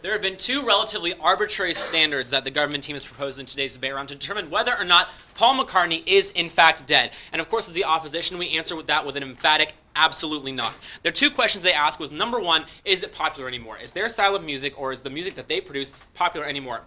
There have been two relatively arbitrary standards that the government team has proposed in today's debate round to determine whether or not Paul McCartney is in fact dead. And of course, as the opposition, we answer with that with an emphatic absolutely not. Their two questions they asked was, number one, is it popular anymore? Is their style of music, or is the music that they produce popular anymore?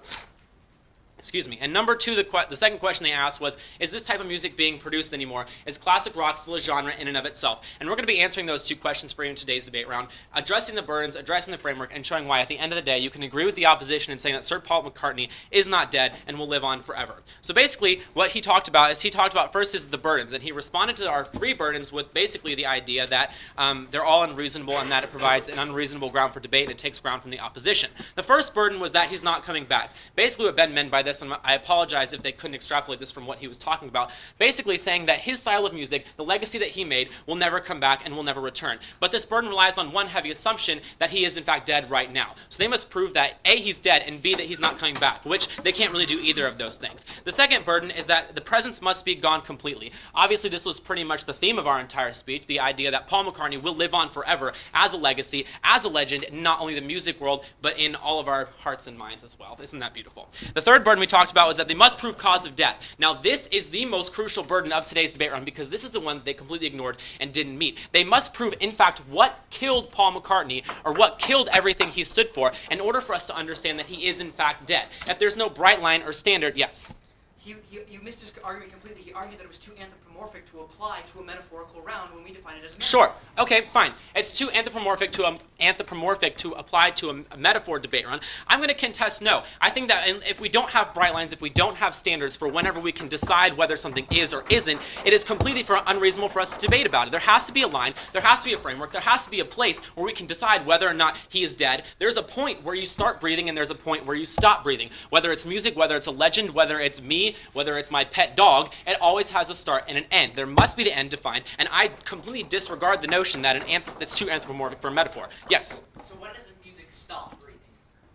Excuse me. And number two, the second question they asked was, is this type of music being produced anymore? Is classic rock still a genre in and of itself? And we're going to be answering those two questions for you in today's debate round, addressing the burdens, addressing the framework, and showing why at the end of the day you can agree with the opposition in saying that Sir Paul McCartney is not dead and will live on forever. So basically what he talked about first is the burdens, and he responded to our three burdens with basically the idea that they're all unreasonable and that it provides an unreasonable ground for debate and it takes ground from the opposition. The first burden was that he's not coming back. Basically what Ben meant by this, and I apologize if they couldn't extrapolate this from what he was talking about, basically saying that his style of music, the legacy that he made, will never come back and will never return. But this burden relies on one heavy assumption, that he is in fact dead right now. So they must prove that A, he's dead, and B, that he's not coming back, which they can't really do either of those things. The second burden is that the presence must be gone completely. Obviously this was pretty much the theme of our entire speech, the idea that Paul McCartney will live on forever as a legacy, as a legend, in not only the music world, but in all of our hearts and minds as well. Isn't that beautiful? The third burden we talked about was that they must prove cause of death. Now this is the most crucial burden of today's debate round because this is the one that they completely ignored and didn't meet. They must prove in fact what killed Paul McCartney, or what killed everything he stood for, in order for us to understand that he is in fact dead. If there's no bright line or standard, yes? You missed his argument completely. He argued that it was too anthropomorphic to apply to a metaphorical round when we define it as a metaphor. Sure. Okay, fine. It's too anthropomorphic to apply to a metaphor debate round. I'm going to contest no. I think that if we don't have bright lines, if we don't have standards for whenever we can decide whether something is or isn't, it is completely unreasonable for us to debate about it. There has to be a line, there has to be a framework, there has to be a place where we can decide whether or not he is dead. There's a point where you start breathing and there's a point where you stop breathing. Whether it's music, whether it's a legend, whether it's me, whether it's my pet dog, it always has a start and an end. There must be the end defined, and I completely disregard the notion that it's too anthropomorphic for a metaphor. Yes? So when does music stop breathing?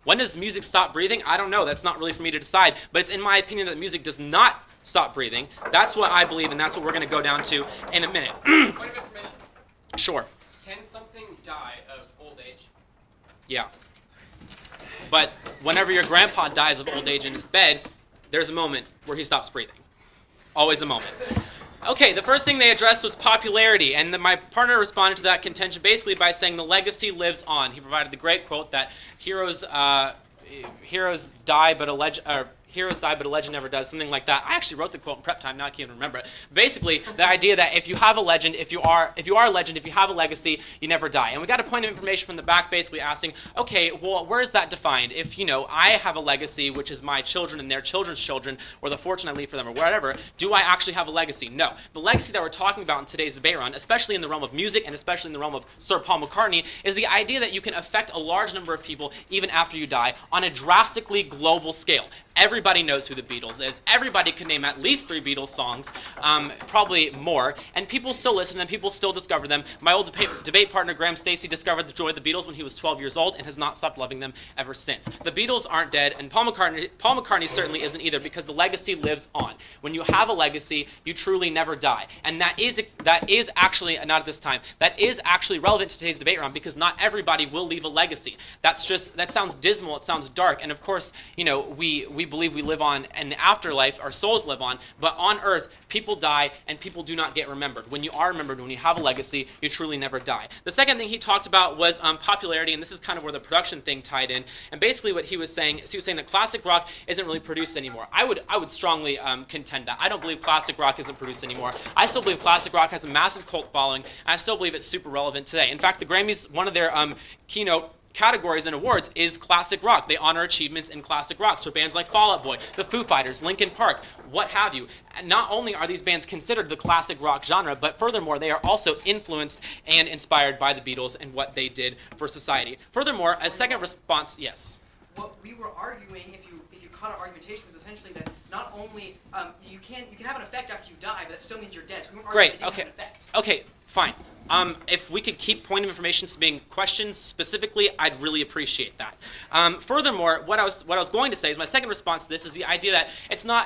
When does music stop breathing? I don't know. That's not really for me to decide, but it's in my opinion that music does not stop breathing. That's what I believe, and that's what we're going to go down to in a minute. Point of information. Sure. Can something die of old age? Yeah. But whenever your grandpa dies of old age in his bed, there's a moment where he stops breathing. Always a moment. Okay, the first thing they addressed was popularity, and my partner responded to that contention basically by saying the legacy lives on. He provided the great quote that heroes die, but a legend never does, something like that. I actually wrote the quote in prep time, now I can't even remember it. Basically, the idea that if you have a legend, if you are a legend, if you have a legacy, you never die. And we got a point of information from the back basically asking, okay, well, where is that defined? If, I have a legacy, which is my children and their children's children, or the fortune I leave for them, or whatever, do I actually have a legacy? No. The legacy that we're talking about in today's debate round, especially in the realm of music, and especially in the realm of Sir Paul McCartney, is the idea that you can affect a large number of people even after you die on a drastically global scale. Everybody knows who the Beatles is. Everybody can name at least 3 Beatles songs, probably more, and people still listen and people still discover them. My old debate partner Graham Stacey discovered the joy of the Beatles when he was 12 years old and has not stopped loving them ever since. The Beatles aren't dead, and Paul McCartney certainly isn't either, because the legacy lives on. When you have a legacy, you truly never die, and that is actually, not at this time, that is actually relevant to today's debate round, because not everybody will leave a legacy. That sounds dismal, it sounds dark, and of course, we believe we live on, and the afterlife, our souls live on, but on earth, people die and people do not get remembered. When you are remembered, when you have a legacy, you truly never die. The second thing he talked about was popularity, and this is kind of where the production thing tied in, and basically what he was saying is that classic rock isn't really produced anymore. I would strongly contend that. I don't believe classic rock isn't produced anymore. I still believe classic rock has a massive cult following, and I still believe it's super relevant today. In fact, the Grammys, one of their keynote categories and awards is classic rock. They honor achievements in classic rock. So bands like Fall Out Boy, the Foo Fighters, Linkin Park, what have you. And not only are these bands considered the classic rock genre, but furthermore, they are also influenced and inspired by the Beatles and what they did for society. Furthermore, a second response, yes. What we were arguing, if you caught our argumentation, was essentially that not only you can have an effect after you die, but that still means you're dead. So we weren't arguing that it didn't have an effect. Okay, fine. If we could keep point of information to being questions specifically, I'd really appreciate that. Furthermore, what I was going to say is my second response to this is the idea that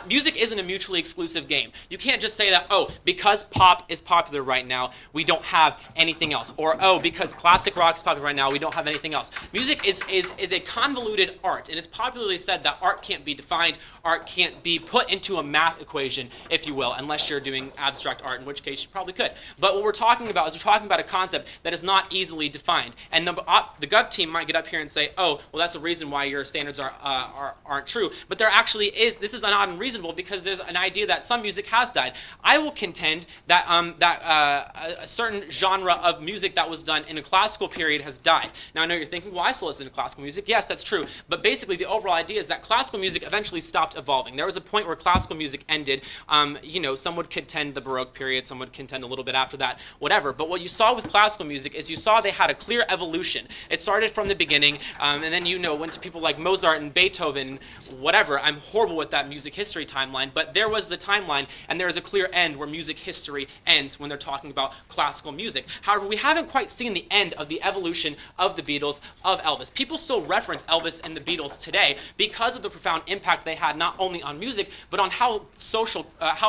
music isn't a mutually exclusive game. You can't just say that, oh, because pop is popular right now, we don't have anything else. Or, oh, because classic rock is popular right now, we don't have anything else. Music is a convoluted art, and it's popularly said that art can't be defined, art can't be put into a math equation, if you will, unless you're doing abstract art, in which case you probably could. But what we're talking about is we're talking about a concept that is not easily defined. And the Gov team might get up here and say, oh, well, that's a reason why your standards aren't true. But there actually is, this is not unreasonable because there's an idea that some music has died. I will contend that a certain genre of music that was done in a classical period has died. Now, I know you're thinking, well, I still listen to classical music. Yes, that's true. But basically, the overall idea is that classical music eventually stopped evolving. There was a point where classical music ended. Some would contend the Baroque period, some would contend a little bit after that, whatever. But what you saw with classical music is you saw they had a clear evolution. It started from the beginning, and then went to people like Mozart and Beethoven, whatever. I'm horrible with that music history timeline, but there was the timeline, and there is a clear end where music history ends when they're talking about classical music. However, we haven't quite seen the end of the evolution of the Beatles, of Elvis. People still reference Elvis and the Beatles today because of the profound impact they had not only on music, but on how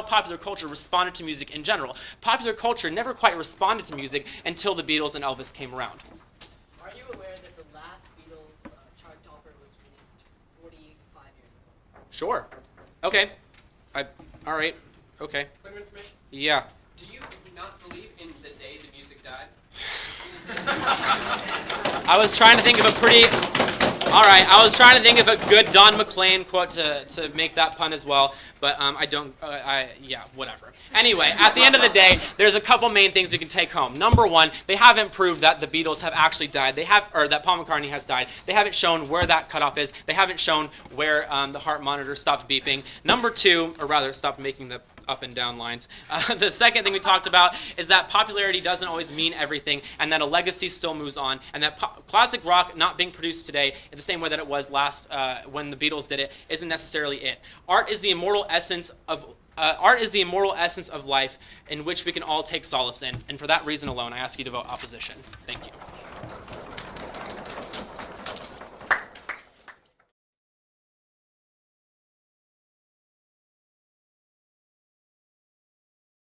popular culture responded to music in general. Popular culture never quite responded to music until the Beatles and Elvis came around. Are you aware that the last Beatles chart topper was released 45 years ago? Sure. Okay. All right. Okay. Point of information. Yeah. Do you not believe in the day the music died? I was trying to think of a good Don McLean quote to make that pun as well, but whatever. Anyway, at the end of the day, there's a couple main things we can take home. Number one, they haven't proved that the Beatles have actually died. That Paul McCartney has died. They haven't shown where that cutoff is. They haven't shown where the heart monitor stopped beeping. Number two, or rather, stopped making the up and down lines. The second thing we talked about is that popularity doesn't always mean everything, and that a legacy still moves on, and that classic rock not being produced today in the same way that it was last when the Beatles did it isn't necessarily it. Art is the immortal essence of life in which we can all take solace in, and for that reason alone, I ask you to vote opposition. Thank you.